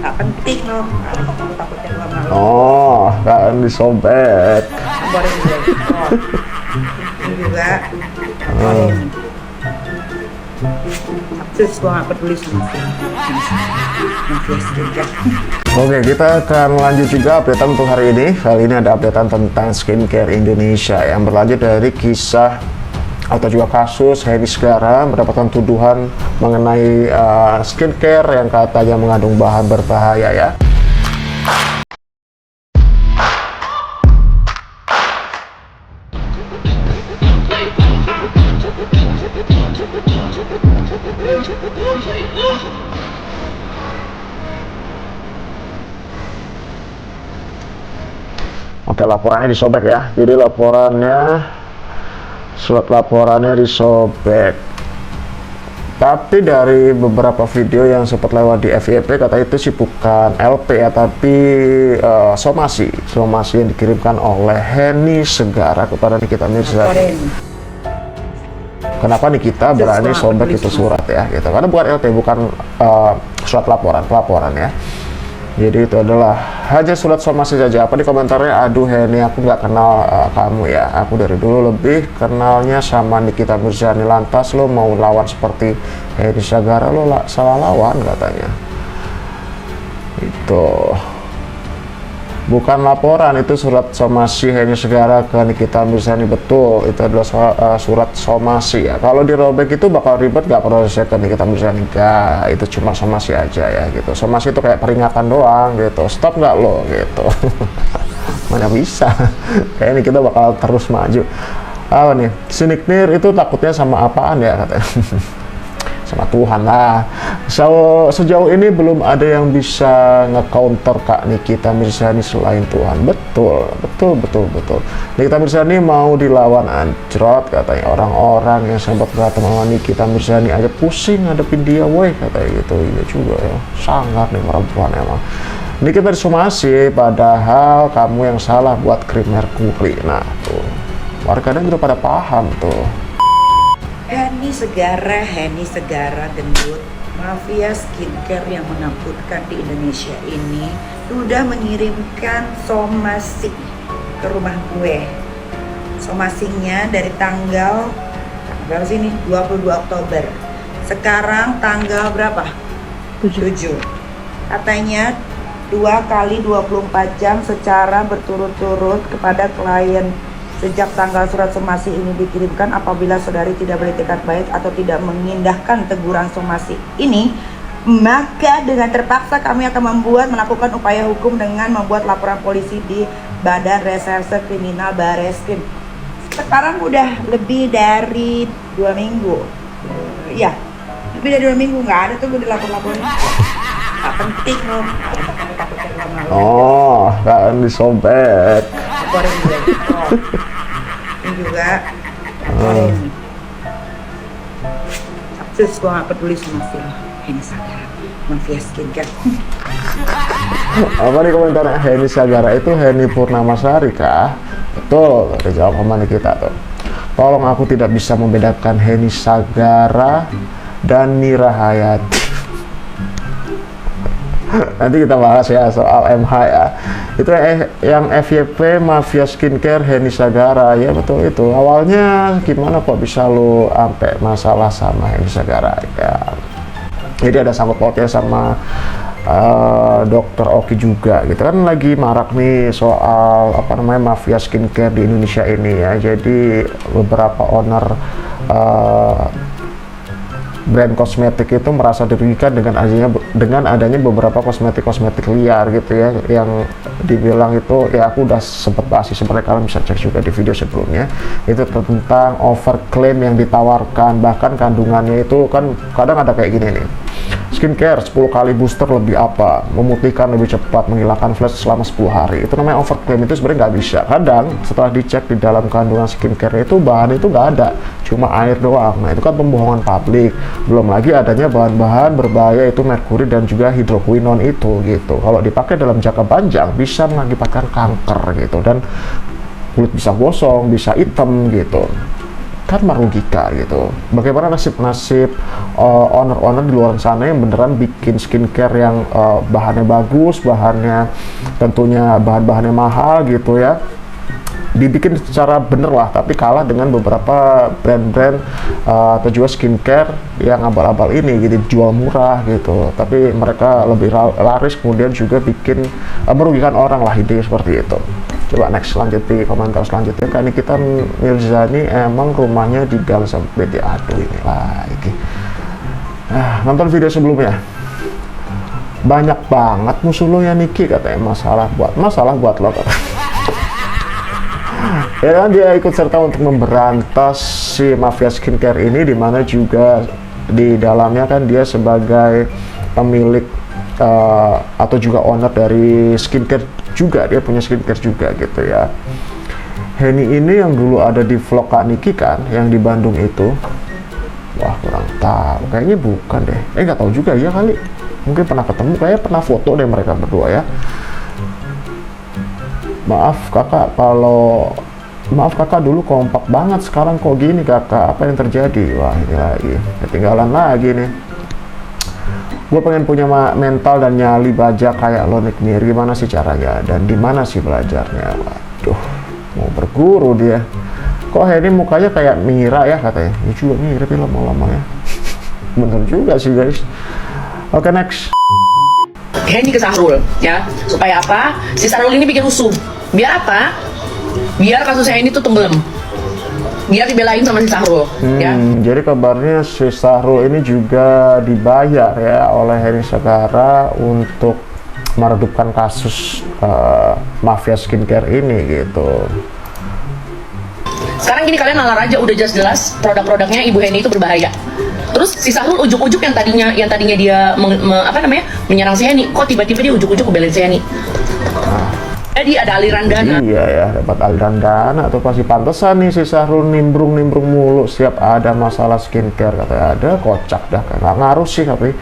Nggak penting loh, aku takutnya gua malu. Oh, kan disobek. Boleh juga. Oh. Ini juga. Oh. Terus gua nggak peduli sama skincare. Oke, kita akan lanjut juga updatean untuk hari ini. Kali ini ada updatean tentang skincare Indonesia yang berlanjut dari kisah atau juga kasus Henny Sugara mendapatkan tuduhan mengenai skincare yang katanya mengandung bahan berbahaya ya. Oke, laporannya disobek ya. Jadi surat laporannya disobek. Tapi dari beberapa video yang sempat lewat di FYP kata itu sih bukan LP ya, tapi somasi yang dikirimkan oleh Henny Sugara kepada Nikita Mirzani. Kenapa Nikita berani sobek itu surat ya gitu? Karena bukan LP, bukan surat pelaporan ya. Jadi itu adalah hanya surat somasi saja. Apa di komentarnya, aduh Henny, aku nggak kenal kamu ya. Aku dari dulu lebih kenalnya sama Nikita Mirzani. Lantas lo mau lawan seperti Henny Sugara, lo salah lawan katanya. Itu bukan laporan, itu surat somasi Henny Sugara ke Nikita Mirzani. Betul, itu adalah surat somasi ya. Kalau dirobek itu bakal ribet, nggak prosesnya ke Nikita Mirzani, nggak, itu cuma somasi aja ya gitu. Somasi itu kayak peringatan doang gitu, stop nggak lo gitu. Mana bisa. Kayaknya kita bakal terus maju. Apa nih, si Niknir itu takutnya sama apaan ya katanya. Sama Tuhan lah. Sejauh ini belum ada yang bisa nge-counter Kak Nikita Mirzani selain Tuhan. Betul. Nikita Mirzani mau dilawan anjrot katanya. Orang-orang yang sempat berantem sama Nikita Mirzani aja pusing ngadepin dia, woi katanya gitu. Iya juga ya, sangat nih perempuan emang. Nikita disomasi, padahal kamu yang salah buat krim merkuri. Nah tuh, warganya udah pada paham tuh. Henny Sugara gendut, mafia skincare yang menakutkan di Indonesia ini sudah mengirimkan somasi ke rumah gue. Somasinya dari tanggal sini 22 Oktober. Sekarang tanggal berapa? 7. Katanya 2 kali 24 jam secara berturut-turut kepada klien. Sejak tanggal surat somasi ini dikirimkan, apabila saudari tidak beretikat baik atau tidak mengindahkan teguran somasi ini, maka dengan terpaksa kami akan melakukan upaya hukum dengan membuat laporan polisi di Badan Reserse Kriminal Bareskrim. Sekarang udah lebih dari 2 minggu. Ya, lebih dari 2 minggu nggak ada tuh gue dilapor-laporin. Gak penting loh. Takutnya gua malu. Oh, kan disobek. Laporin gue. Oh. Ini juga. Terus gue gak peduli sama Henny Sugara, mafia skincare. Apa di komentar Henny Sugara itu Henny Purnamasari kah? Betul, dijawab sama Nikita tuh. Tolong, aku tidak bisa membedakan Henny Sugara dan Nira Hayati. Nanti kita bahas ya soal MH ya. Itu yang FYP mafia skincare Henny Sugara ya, betul itu. Awalnya gimana kok bisa lu sampai masalah sama Henny Sugara ya. Jadi ada sangkut pautnya sama Dokter Oki juga gitu kan, lagi marak nih soal apa namanya mafia skincare di Indonesia ini ya. Jadi beberapa owner brand kosmetik itu merasa dirugikan dengan adanya beberapa kosmetik liar gitu ya, yang dibilang itu ya, aku udah sempat bahas sih, sebenarnya kalian bisa cek juga di video sebelumnya, itu tentang overclaim yang ditawarkan, bahkan kandungannya itu kan kadang ada kayak gini nih, skincare 10 kali booster lebih apa, memutihkan lebih cepat, menghilangkan flash selama 10 hari. Itu namanya overclaim. Itu sebenarnya nggak bisa. Kadang setelah dicek di dalam kandungan skincare itu bahan itu nggak ada, cuma air doang. Nah itu kan pembohongan publik. Belum lagi adanya bahan-bahan berbahaya itu merkuri dan juga hidroquinon itu gitu. Kalau dipakai dalam jangka panjang bisa mengakibatkan kanker gitu, dan kulit bisa gosong, bisa hitam gitu. kan merugikan gitu. Bagaimana nasib-nasib owner-owner di luar sana yang beneran bikin skincare yang bahannya bagus, bahannya tentunya bahan-bahannya mahal gitu ya, dibikin secara bener lah, tapi kalah dengan beberapa brand-brand atau juga skincare yang abal-abal ini gitu, jual murah gitu, tapi mereka lebih laris, kemudian juga bikin merugikan orang lah, ide seperti itu. Coba next, lanjut di komentar selanjutnya. Kan kita Mirzani emang rumahnya di gang sempit ya. Aduh, ini lagi. Nonton video sebelumnya. Banyak banget musuh lo ya Niki, katanya. Masalah buat lo, kata. Ya kan, dia ikut serta untuk memberantas si mafia skincare ini, dimana juga di dalamnya kan dia sebagai pemilik atau juga owner dari skincare juga, dia punya skincare juga gitu ya. Henny ini yang dulu ada di vlog Kak Niki kan, yang di Bandung itu. Wah, kurang tahu, kayaknya bukan deh. Nggak tahu juga ya kali. Mungkin pernah ketemu, kayaknya pernah foto deh mereka berdua ya. Maaf kakak dulu kompak banget, sekarang kok gini kakak, apa yang terjadi? Wah, ini lagi ketinggalan lagi nih. Gue pengen punya mental dan nyali baja kayak lo Nick Mir, gimana sih caranya dan di mana sih belajarnya? Waduh, mau berguru dia. Kok ini mukanya kayak Mira ya, katanya. Ini juga mirip ya lama-lama ya. Bener juga sih guys. Oke, next. Henny ke Sahrul ya, supaya apa? Si Sahrul ini bikin rusuh. Biar apa? Biar kasus Henny itu tenggelam. Biar dibelain sama si Sahrul ya. Jadi kabarnya si Sahrul ini juga dibayar ya oleh Henny Sagara untuk meredupkan kasus mafia skincare ini gitu. Sekarang gini, kalian nalar aja, udah jelas-jelas produk-produknya Ibu Henny itu berbahaya. Terus si Sahrul ujuk-ujuk yang tadinya dia menyerang si Henny, kok tiba-tiba dia ujuk-ujuk ngebelain si Henny. Jadi ada aliran dana. Iya ya, dapat aliran dana atau pasti pantesan nih si Sahrul nimbrung mulu setiap ada masalah skincare, katanya. Ada kocak dah, nggak ngaruh sih, tapi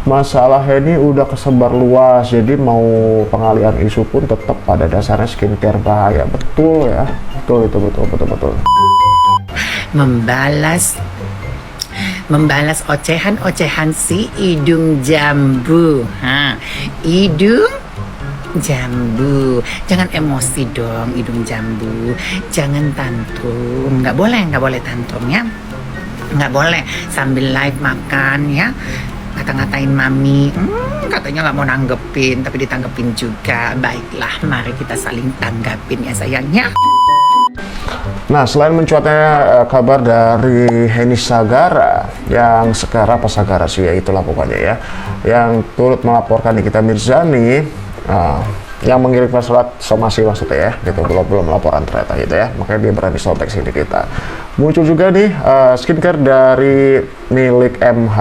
masalah Henny udah kesebar luas, jadi mau pengalihan isu pun tetap pada dasarnya skincare bahaya. Betul ya, betul. Membalas ocehan si hidung jambu. Hidung jambu, jangan emosi dong hidung jambu, jangan tantrum, nggak boleh tantrum ya, nggak boleh sambil live makan ya, ngata-ngatain mami, katanya nggak mau nanggepin tapi ditanggepin juga. Baiklah, mari kita saling tanggapin ya sayangnya. Nah, selain mencuatnya kabar dari Henny Sagara yang sekarang apa Sagara sih ya, itulah pokoknya ya, yang turut melaporkan Nikita Mirzani yang mengirimkan surat somasi maksudnya ya, gitu, belum laporan ternyata gitu ya, makanya dia berani sobek sini kita. Muncul juga nih skincare dari milik MH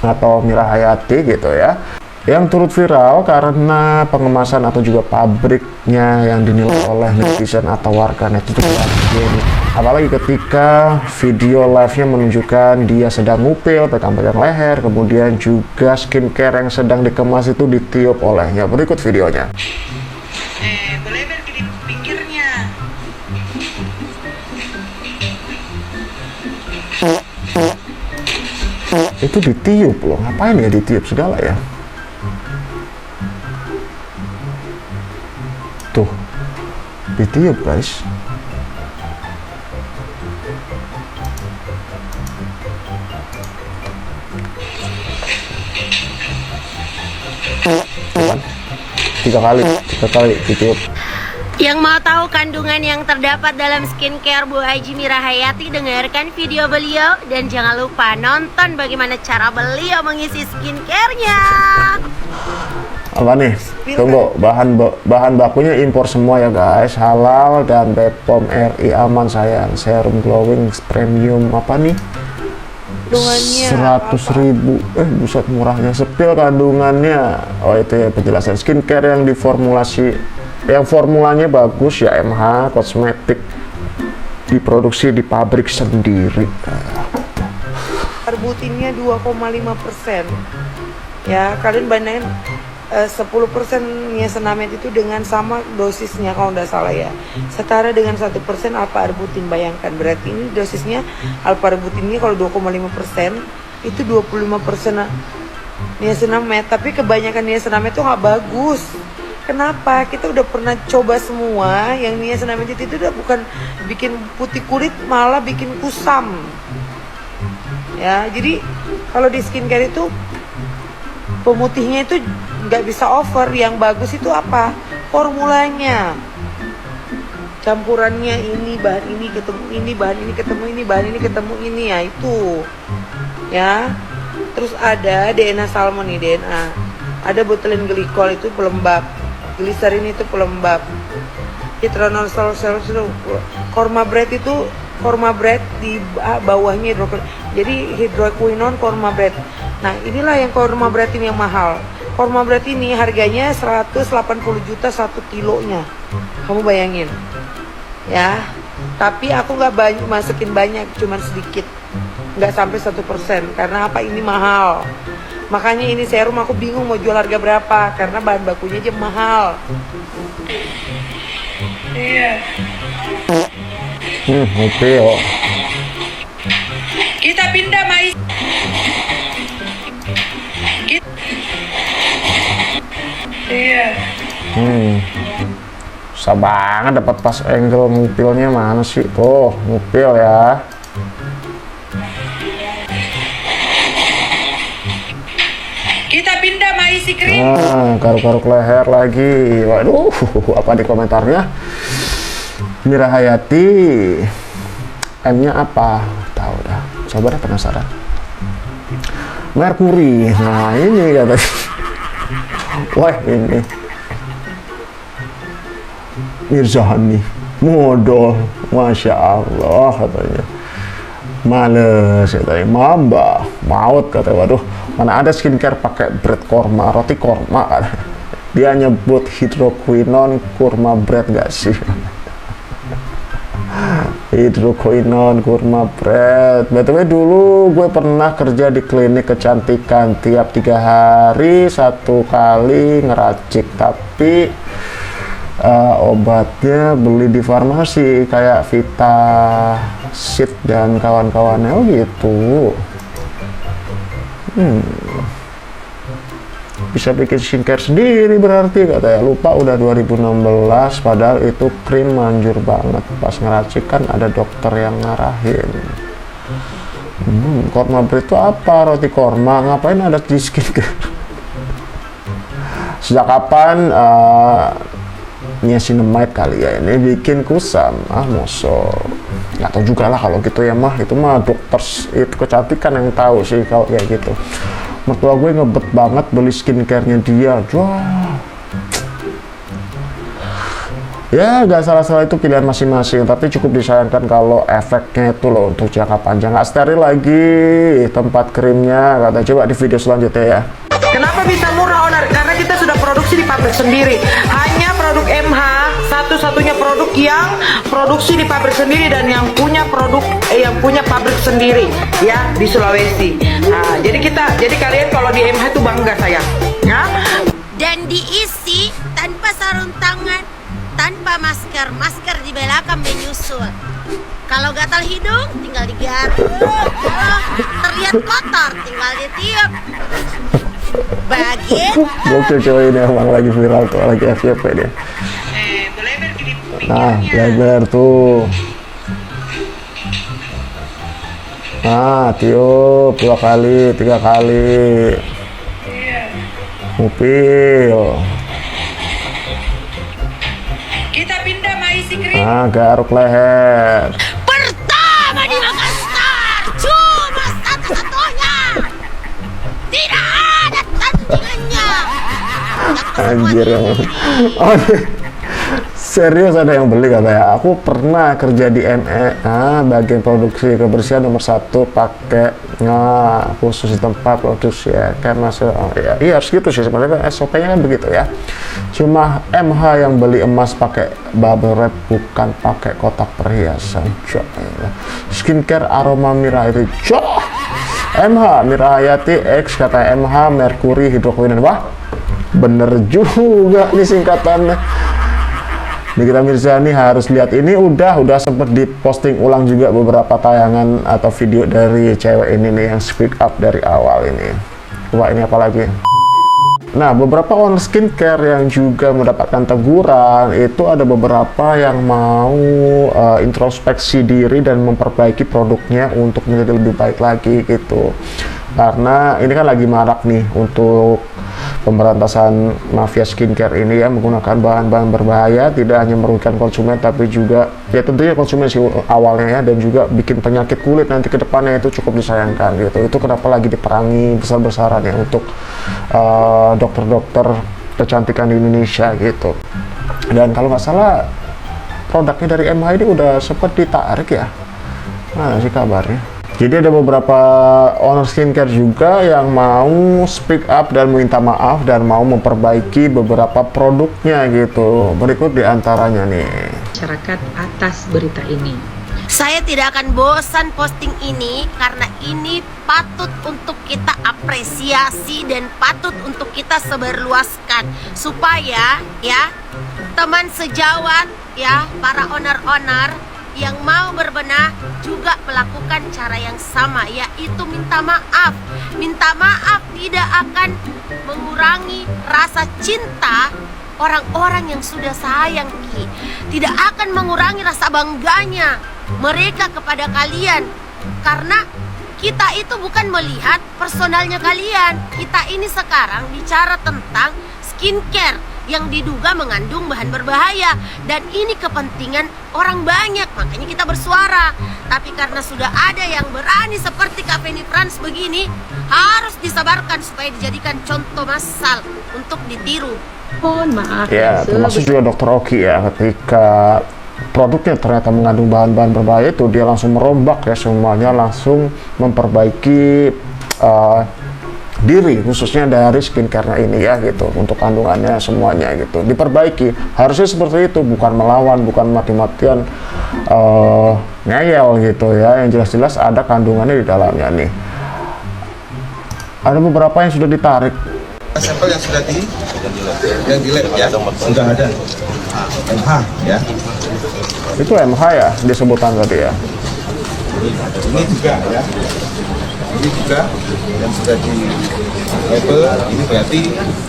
atau Mira Hayati gitu ya, yang turut viral karena pengemasan atau juga pabriknya yang dinilai oleh netizen atau warganet itu bagus. Apalagi ketika video live-nya menunjukkan dia sedang ngupil, pegang-pegang leher, kemudian juga skincare yang sedang dikemas itu ditiup olehnya. Berikut videonya. Boleh berdiri pinggirnya. Itu ditiup loh, ngapain ya ditiup segala ya? Tuh, ditiup guys. Cuman, tiga kali ditiup. Yang mau tahu kandungan yang terdapat dalam skincare Bu Haji Mira Hayati, dengarkan video beliau dan jangan lupa nonton bagaimana cara beliau mengisi skincare-nya. Apa nih? Tunggu, bahan bakunya impor semua ya guys, halal dan BPOM RI aman sayang. Serum glowing premium apa nih? 100.000, buset murahnya. Sepil kandungannya. Oh itu ya penjelasan skincare yang diformulasi, yang formulanya bagus ya, MH Kosmetik, diproduksi di pabrik sendiri. Arbutinnya 2,5%. Ya, kalian bandingin 10% niacinamide itu dengan sama dosisnya kalau nggak salah ya, setara dengan 1% alpha-arbutin. Bayangkan berarti ini dosisnya alpha-arbutinnya kalau 2,5% itu 25% niacinamide. Tapi kebanyakan niacinamide itu nggak bagus. Kenapa? Kita udah pernah coba semua yang niacinamide itu udah bukan bikin putih kulit, malah bikin kusam. Ya, jadi kalau di skincare itu pemutihnya itu nggak bisa over. Yang bagus itu apa? Formulanya, campurannya, ini bahan ini ketemu ini, bahan ini ketemu ini, bahan ini ketemu ini, ya itu ya. Terus ada DNA salmon nih, DNA, ada butylene glikol itu pelembab, gliserin itu pelembab, hydronosol korma bread itu korma bread di bawahnya jadi hidroquinone korma bread. Nah inilah yang korma bread ini yang mahal. Korma bread ini harganya 180 juta 1 kilonya. Kamu bayangin ya. Tapi aku nggak masukin banyak, cuman sedikit, nggak sampai 1%. Karena apa? Ini mahal. Makanya ini serum aku bingung mau jual harga berapa, karena bahan bakunya aja mahal. Iya. Oke. Kita pindah mais. Iya. Susah banget dapat pas angle ngupilnya, mana sih? Tuh, ngupil ya. Kita pindah mais krim. Nah, garuk-garuk leher lagi. Waduh, apa di komentarnya? Mira Hayati, M-nya apa? Tahu dah. Coba deh, penasaran. Merkuri. Nah, ini katanya. Wah, ini Mirzahani modal, masya Allah katanya. Males katanya, mamba maut katanya. Waduh, mana ada skincare pakai bread korma, roti korma kan? Dia nyebut hidroquinone kurma bread gak sih? Hidroquinone kurma bread. BTW dulu gue pernah kerja di klinik kecantikan, tiap 3 hari 1 kali ngeracik, tapi obatnya beli di farmasi kayak Vita Sit dan kawan-kawannya. Oh gitu. Bisa bikin skincare sendiri berarti katanya. Lupa udah 2016, padahal itu krim manjur banget. Pas ngeracik kan ada dokter yang ngarahin. Korma bread itu apa? Roti korma, ngapain ada di skincare? Sejak kapan niacinamide kali ya ini bikin kusam? Mosok nggak tahu juga lah kalau gitu ya mah. Itu mah dokter itu kecantikan yang tahu sih kalau kayak gitu. Mertua gue ngebet banget beli skincare-nya dia. Ya gak salah-salah, itu pilihan masing-masing, tapi cukup disayangkan kalau efeknya itu loh untuk jangka panjang. Gak steril lagi tempat krimnya kata. Coba di video selanjutnya ya. Kenapa bisa murah, Onar? Karena kita sudah produksi di pabrik sendiri. Hanya produk MH satu-satunya produk yang produksi di pabrik sendiri dan yang punya produk yang punya pabrik sendiri ya di Sulawesi. Nah, jadi kalian kalau di MH itu bangga sayang. Ya. Dan diisi tanpa sarung tangan, tanpa masker. Masker di belakang menyusul. Kalau gatal hidung tinggal digaruk. Kalau terlihat kotor tinggal ditiup. Begitu. Gokil cewek ini, emang lagi viral tuh, lagi FYP dia. Nah, lebar tuh. Nah, tiup 2 kali, 3 kali. Ngupil. Kita pindah mais krim. Nah, garuk leher. Pertama di Makassar, cuma satu-satunya. Tidak ada tandingannya. Anjir emang. Oh, serius ada yang beli katanya. Aku pernah kerja di MEA, bagian produksi kebersihan nomor 1, pakai khusus di tempat produksi ya. Kayak masuk, iya harus gitu sih sebenarnya, SOP-nya kan begitu ya. Cuma MH yang beli emas pakai bubble wrap, bukan pakai kotak perhiasan. Skincare aroma Mira itu MH Mira Hayati X kata MH Merkuri hidroquinone. Wah, Bener juga nih singkatannya. Nikita Mirzani harus lihat ini, udah sempet diposting ulang juga beberapa tayangan atau video dari cewek ini nih yang speak up dari awal ini. Wah, ini apa lagi? Nah, beberapa owner skincare yang juga mendapatkan teguran itu ada beberapa yang mau introspeksi diri dan memperbaiki produknya untuk menjadi lebih baik lagi gitu. Karena ini kan lagi marak nih untuk pemberantasan mafia skincare ini ya, menggunakan bahan-bahan berbahaya, tidak hanya merugikan konsumen tapi juga ya tentunya konsumen sih awalnya ya, dan juga bikin penyakit kulit nanti ke depannya, itu cukup disayangkan gitu. Itu kenapa lagi diperangi besar-besaran ya untuk dokter-dokter kecantikan di Indonesia gitu. Dan kalau nggak salah produknya dari MH ini udah sempat ditarik ya, mana sih kabarnya. Jadi ada beberapa owner skincare juga yang mau speak up dan minta maaf dan mau memperbaiki beberapa produknya gitu. Berikut diantaranya nih. Masyarakat atas berita ini. Saya tidak akan bosan posting ini karena ini patut untuk kita apresiasi dan patut untuk kita sebarluaskan supaya ya teman sejawat ya, para owner-owner yang mau berbenah juga melakukan cara yang sama, yaitu minta maaf. Minta maaf tidak akan mengurangi rasa cinta orang-orang yang sudah sayang Ki. Tidak akan mengurangi rasa bangganya mereka kepada kalian. Karena kita itu bukan melihat personalnya kalian. Kita ini sekarang bicara tentang skincare yang diduga mengandung bahan berbahaya, dan ini kepentingan orang banyak, makanya kita bersuara. Tapi karena sudah ada yang berani seperti Kak Feni Frans begini, harus disabarkan supaya dijadikan contoh massal untuk ditiru. Mohon maaf Ya, termasuk juga Dokter Oki ya, ketika produknya ternyata mengandung bahan-bahan berbahaya itu dia langsung merombak ya semuanya, langsung memperbaiki diri khususnya dari skincare ini ya gitu, untuk kandungannya semuanya gitu diperbaiki. Harusnya seperti itu, bukan melawan, bukan mati-matian ngeyel gitu ya. Yang jelas-jelas ada kandungannya di dalamnya nih. Ada beberapa yang sudah ditarik. Sampel yang sudah di lab ya, sudah ada MH ya. Itu MH ya disebutkan tadi ya. Ini juga ya. Ini juga yang sudah di label, ini berarti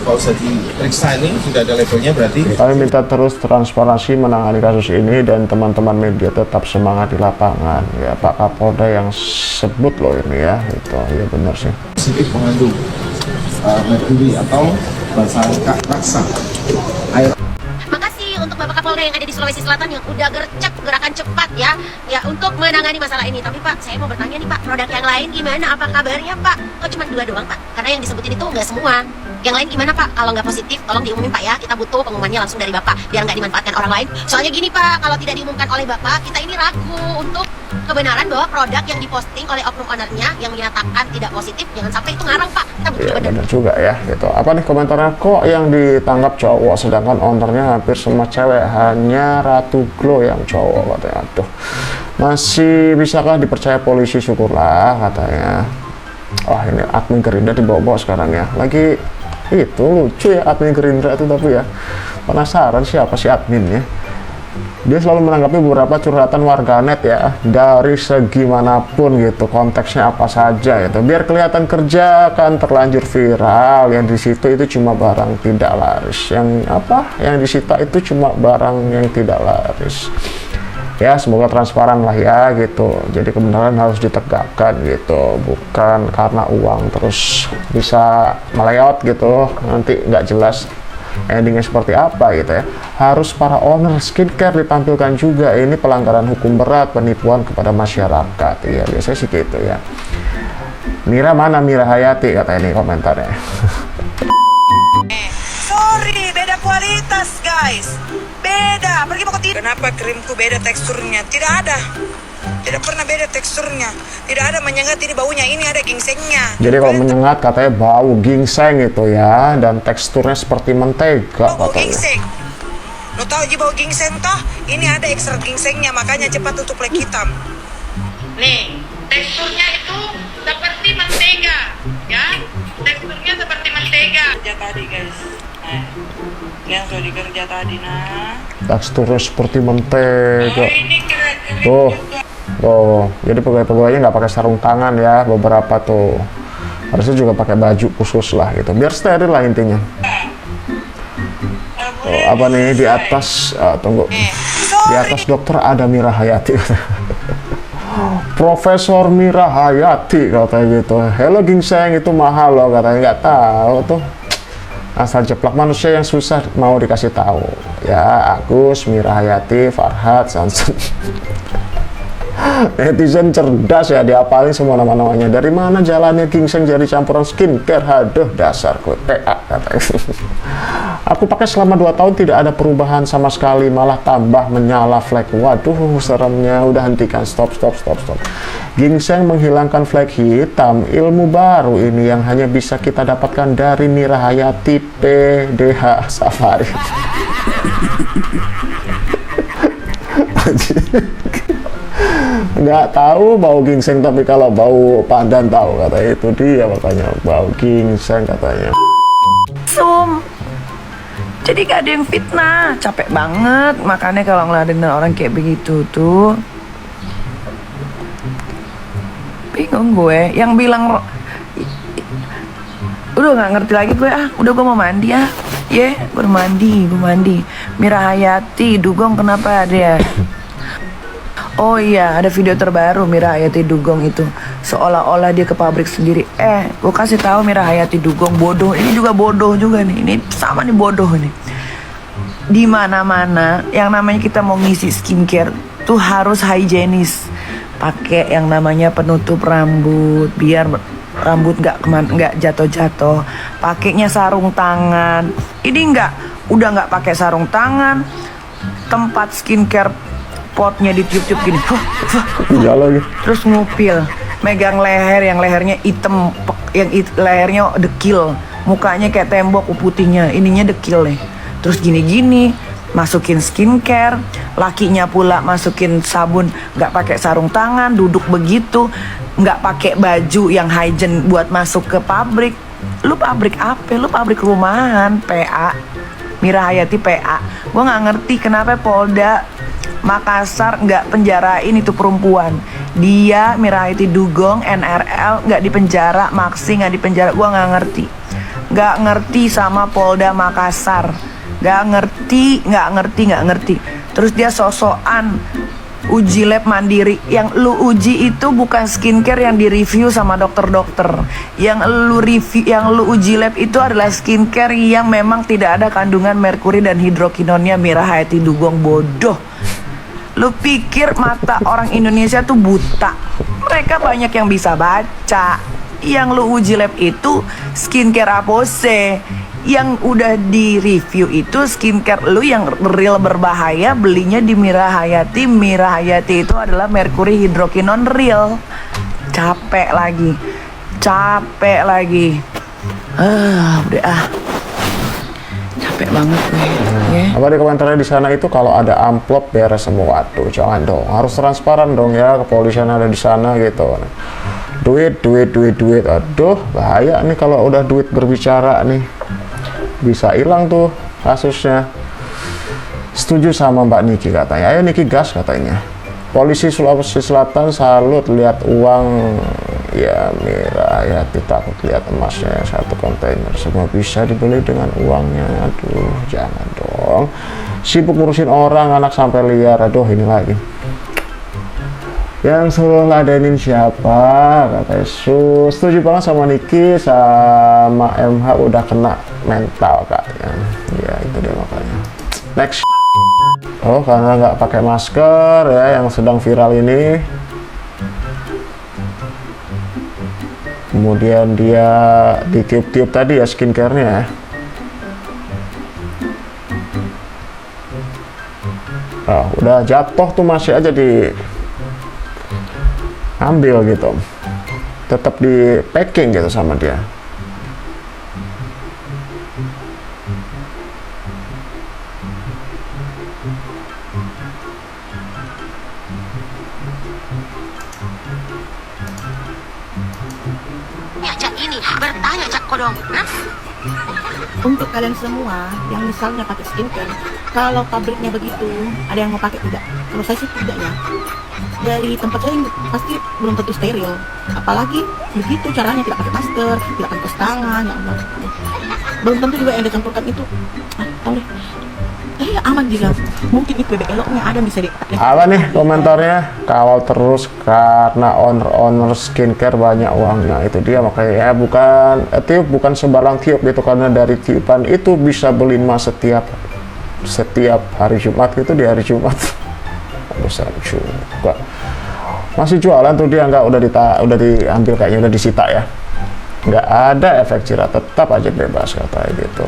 kalau sudah diperiksa ini sudah ada labelnya, berarti Kami minta terus transparansi menangani kasus ini dan teman-teman media tetap semangat di lapangan ya. Pak Kapolda yang sebut loh ini ya, itu ya benar sih. positif mengandung merkuri atau bahan raksa air. Makasih untuk Bapak Kapolda yang ada di Sulawesi Selatan yang udah gercep gerakan cepat ya untuk menangani masalah ini. Tapi Pak, saya mau bertanya nih Pak, produk yang lain gimana? Apa kabarnya Pak? Kok cuma 2 doang Pak? Karena yang disebutin itu nggak semua. Yang lain gimana Pak? Kalau nggak positif, tolong diumumin Pak ya. Kita butuh pengumumannya langsung dari Bapak biar nggak dimanfaatkan orang lain. Soalnya gini Pak, kalau tidak diumumkan oleh Bapak, kita ini ragu untuk kebenaran bahwa produk yang diposting oleh oknum ownernya yang menyatakan tidak positif, jangan sampai itu ngarang Pak. Kita butuh Iya kebenaran. benar juga ya gitu. Apa nih komentarnya, kok yang ditangkap cowok sedangkan ownernya hampir semua cewek, hanya Ratu Glow yang cowok katanya. Aduh, masih bisakah dipercaya polisi? Syukurlah katanya. Wah, ini admin Gerindra dibawa-bawa sekarang ya. Lagi itu lucu ya admin Gerindra itu, tapi ya penasaran siapa sih adminnya. Dia selalu menanggapi beberapa curhatan warganet ya, dari segi manapun gitu, konteksnya apa saja gitu, biar kelihatan kerja kan terlanjur viral. Yang di situ itu cuma barang tidak laris, yang disita itu cuma barang yang tidak laris. Ya semoga transparan lah ya gitu. Jadi kebenaran harus ditegakkan gitu, bukan karena uang terus bisa meleot gitu, nanti nggak jelas endingnya seperti apa gitu ya. Harus para owner skincare ditampilkan juga, ini pelanggaran hukum berat, penipuan kepada masyarakat ya, biasanya sih gitu ya. Mira mana, Mira Hayati kata ini komentarnya. Sorry, beda kualitas guys. Beda, pergi mau ke tidur. Kenapa krimku beda teksturnya? Tidak ada. Tidak pernah beda teksturnya. Tidak ada menyengat, ini baunya, ini ada ginsengnya. Jadi kalau menyengat katanya bau ginseng itu ya, dan teksturnya seperti mentega Bau katanya. ginseng. Lo tahu aja bau ginseng toh? Ini ada ekstrak ginsengnya, makanya cepat tutup flek hitam. Nih, teksturnya itu seperti mentega, ya. Teksturnya seperti mentega. Aja tadi guys. Yang sudah dikerja tadi nah. Teksturnya seperti mentega. Ini keren-keren Tuh, juga. tuh. Jadi pegawai-pegawainya nggak pakai sarung tangan ya, beberapa tuh. Harusnya juga pakai baju khusus lah gitu, biar steril lah intinya. Tuh, apa nih di atas? Tunggu. Di atas dokter ada Mira Hayati. Profesor Mira Hayati katanya gitu. Hello gingseng itu mahal loh katanya, nggak tahu tuh. Asal jeplak manusia yang susah mau dikasih tahu. Ya Agus, Mira Hayati, Farhad, Sansun. Netizen cerdas ya, diapalin semua nama-namanya. Dari mana jalannya gingseng jadi campuran skincare? Haduh, dasar gue PA katanya. Aku pakai selama 2 tahun tidak ada perubahan sama sekali, malah tambah menyala flek. Waduh, seremnya. Udah hentikan, stop. Gingseng menghilangkan flek hitam, ilmu baru ini yang hanya bisa kita dapatkan dari Mira Hayati PDH Safari. Nggak tahu bau gingseng, tapi kalau bau pandan tahu, katanya. Itu dia makanya bau gingseng katanya. Jadi gak ada yang fitnah, capek banget. Makanya kalau ngeladenin orang kayak begitu tuh bingung gue. Yang bilang udah nggak ngerti lagi gue, udah gue mau mandi gue mandi. Mira Hayati Dugong kenapa ada ya? Oh iya, ada video terbaru Mira Hayati Dugong itu seolah-olah dia ke pabrik sendiri. Gue kasih tahu Mira Hayati Dugong bodoh. Ini juga bodoh juga nih. Ini sama nih bodoh nih. Di mana-mana yang namanya kita mau ngisi skincare tuh harus higienis. Pakai yang namanya penutup rambut biar rambut nggak jatuh-jatuh. Pakainya sarung tangan. Ini udah nggak pakai sarung tangan. Tempat skincare potnya ditiup-tiup gini, terus ngupil, megang leher yang lehernya hitam, lehernya dekil, mukanya kayak tembok putihnya, ininya dekil nih. Terus gini-gini, masukin skincare, lakinya pula masukin sabun, nggak pakai sarung tangan, duduk begitu, nggak pakai baju yang hygiene buat masuk ke pabrik. Lu pabrik apa? Lu pabrik rumahan, PA. Mira Hayati PA. Gue nggak ngerti kenapa Polda Makassar nggak penjarain itu perempuan. Dia Mira Hayati Dugong NRL nggak dipenjara, Maksi nggak dipenjara. Gua nggak ngerti sama Polda Makassar, nggak ngerti. Terus dia sosokan uji lab mandiri. Yang lu uji itu bukan skincare yang direview sama dokter-dokter. Yang lu uji lab itu adalah skincare yang memang tidak ada kandungan merkuri dan hidrokinonnya. Mira Hayati Dugong bodoh. Lu pikir mata orang Indonesia tuh buta? Mereka banyak yang bisa baca. Yang lu uji lab itu skincare apa sih? Yang udah di review itu skincare lu yang real berbahaya, belinya di Mira Hayati. Mira Hayati itu adalah merkuri hidrokinon real. Capek lagi. Capek banget gue. Apa di komentarnya di sana itu kalau ada amplop beres semua. Waduh, jangan dong, harus transparan dong ya, kepolisian ada di sana gitu. Duit. Aduh, bahaya nih kalau udah duit berbicara nih. Bisa hilang tuh kasusnya. Setuju sama Mbak Niki katanya. Ayo Niki gas katanya. Polisi Sulawesi Selatan salut lihat uang. Ya Mira Hayati takut lihat emasnya 1 kontainer. Semua bisa dibeli dengan uangnya. Aduh, jangan dong. Sibuk ngurusin orang, anak sampai liar. Aduh, ini lagi. Yang suruh ladenin siapa? Katanya setuju banget sama Niki, sama MH udah kena mental katanya. Ya itu dia makanya. Next. Oh, karena nggak pakai masker ya yang sedang viral ini. Kemudian dia ditiup-tiup tadi ya skincare-nya. Oh, udah jatuh tuh masih aja di ambil gitu, tetap di packing gitu sama dia. Ya, Cak ini bertanya Cak Kodong. Hah? Untuk kalian semua yang misalnya pakai skincare, kalau pabriknya begitu, ada yang mau pakai tidak? Kalau saya sih tidak ya. Dari tempat saya pasti belum tentu steril. Apalagi begitu caranya, tidak pakai masker, tidak pakai tangan, ya Allah. Belum tentu juga yang dicampurkan itu. Tahu deh. Ya aman juga. Mungkin itu beloknya ada bisa di. Apa nih komentarnya? Kawal terus karena owner skincare banyak uangnya. Itu dia makanya ya, bukan tiup bukan sembarang tiup gitu, karena dari tiupan itu bisa beli emas setiap hari Jumat gitu, di hari Jumat. Besar juga. Masih jualan tuh dia, nggak udah diambil kayaknya, udah disita ya. Nggak ada efek jerah, tetap aja bebas katanya gitu.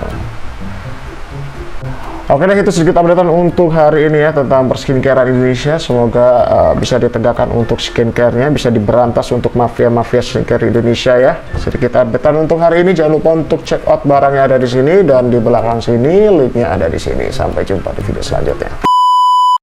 Oke deh, itu sedikit updatean untuk hari ini ya tentang perskincarean Indonesia. Semoga bisa ditegakkan untuk skincare-nya, bisa diberantas untuk mafia-mafia skincare Indonesia ya. Sedikit updatean untuk hari ini. Jangan lupa untuk check out barangnya ada di sini, dan di belakang sini linknya ada di sini. Sampai jumpa di video selanjutnya.